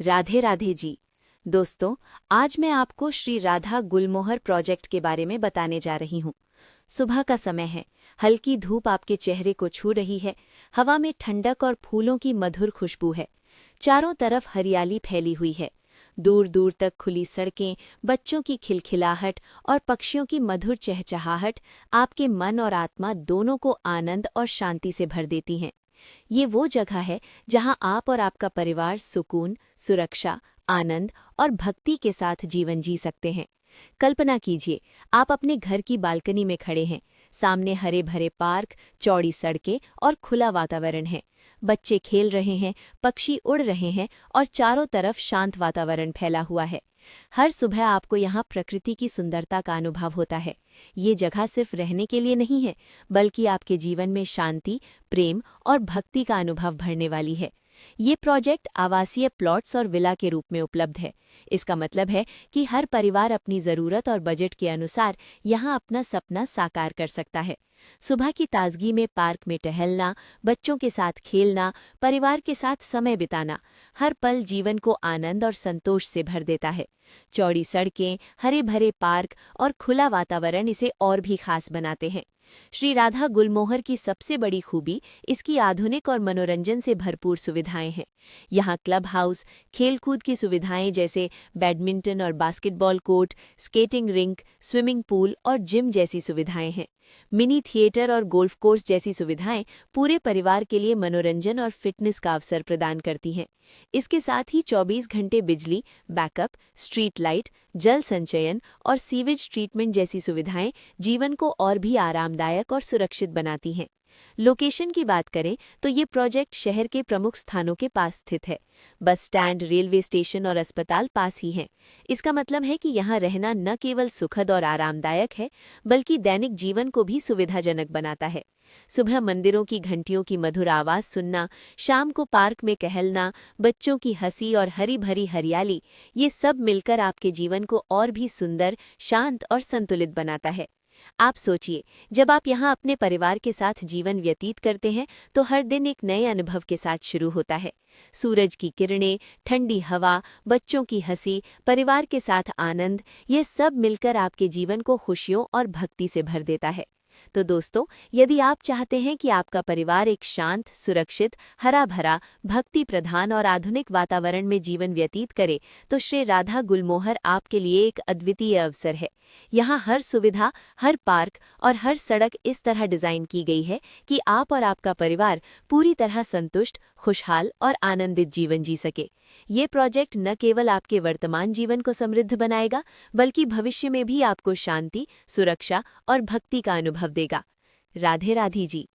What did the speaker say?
राधे राधे जी। दोस्तों, आज मैं आपको श्री राधा गुलमोहर प्रोजेक्ट के बारे में बताने जा रही हूँ। सुबह का समय है, हल्की धूप आपके चेहरे को छू रही है, हवा में ठंडक और फूलों की मधुर खुशबू है। चारों तरफ हरियाली फैली हुई है। दूर दूर तक खुली सड़कें, बच्चों की खिलखिलाहट और पक्षियों की मधुर चहचहाहट आपके मन और आत्मा दोनों को आनंद और शांति से भर देती हैं। ये वो जगह है जहां आप और आपका परिवार सुकून, सुरक्षा, आनंद और भक्ति के साथ जीवन जी सकते हैं। कल्पना कीजिए, आप अपने घर की बालकनी में खड़े हैं। सामने हरे भरे पार्क, चौड़ी सड़कें और खुला वातावरण है। बच्चे खेल रहे हैं, पक्षी उड़ रहे हैं और चारों तरफ शांत वातावरण फैला हुआ है। हर सुबह आपको यहाँ प्रकृति की सुंदरता का अनुभव होता है। ये जगह सिर्फ रहने के लिए नहीं है, बल्कि आपके जीवन में शांति, प्रेम और भक्ति का अनुभव भरने वाली है। ये प्रोजेक्ट आवासीय प्लॉट्स और विला के रूप में उपलब्ध है। इसका मतलब है कि हर परिवार अपनी ज़रूरत और बजट के अनुसार यहाँ अपना सपना साकार कर सकता है। सुबह की ताजगी में पार्क में टहलना, बच्चों के साथ खेलना, परिवार के साथ समय बिताना, हर पल जीवन को आनंद और संतोष से भर देता है। चौड़ी सड़कें, हरे भरे पार्क और खुला वातावरण इसे और भी खास बनाते हैं। श्री राधा गुलमोहर की सबसे बड़ी खूबी इसकी आधुनिक और मनोरंजन से भरपूर सुविधाएं हैं। यहाँ क्लब हाउस, खेलकूद की सुविधाएं जैसे बैडमिंटन और basketball court, skating rink, swimming pool और जिम जैसी सुविधाएं हैं। मिनी थिएटर और गोल्फ कोर्स जैसी सुविधाएं पूरे परिवार के लिए मनोरंजन और फिटनेस का अवसर प्रदान करती हैं। इसके साथ ही 24 घंटे बिजली, बैकअप, स्ट्रीट लाइट, जल संचयन और सीवेज ट्रीटमेंट जैसी सुविधाएं जीवन को और भी आरामदायक और सुरक्षित बनाती हैं। लोकेशन की बात करें तो ये प्रोजेक्ट शहर के प्रमुख स्थानों के पास स्थित है। बस स्टैंड, रेलवे स्टेशन और अस्पताल पास ही हैं। इसका मतलब है कि यहाँ रहना न केवल सुखद और आरामदायक है, बल्कि दैनिक जीवन को भी सुविधाजनक बनाता है। सुबह मंदिरों की घंटियों की मधुर आवाज सुनना, शाम को पार्क में टहलना, बच्चों की हंसी और हरी भरी हरियाली, ये सब मिलकर आपके जीवन को और भी सुंदर, शांत और संतुलित बनाता है। आप सोचिए, जब आप यहाँ अपने परिवार के साथ जीवन व्यतीत करते हैं तो हर दिन एक नए अनुभव के साथ शुरू होता है। सूरज की किरणें, ठंडी हवा, बच्चों की हंसी, परिवार के साथ आनंद, ये सब मिलकर आपके जीवन को खुशियों और भक्ति से भर देता है। तो दोस्तों, यदि आप चाहते हैं कि आपका परिवार एक शांत, सुरक्षित, हरा भरा, भक्ति प्रधान और आधुनिक वातावरण में जीवन व्यतीत करे, तो श्री राधा गुलमोहर आपके लिए एक अद्वितीय अवसर है। यहाँ हर सुविधा, हर पार्क और हर सड़क इस तरह डिजाइन की गई है कि आप और आपका परिवार पूरी तरह संतुष्ट, खुशहाल और आनंदित जीवन जी सके। ये प्रोजेक्ट न केवल आपके वर्तमान जीवन को समृद्ध बनाएगा, बल्कि भविष्य में भी आपको शांति, सुरक्षा और भक्ति का अनुभव देगा। राधे राधे जी।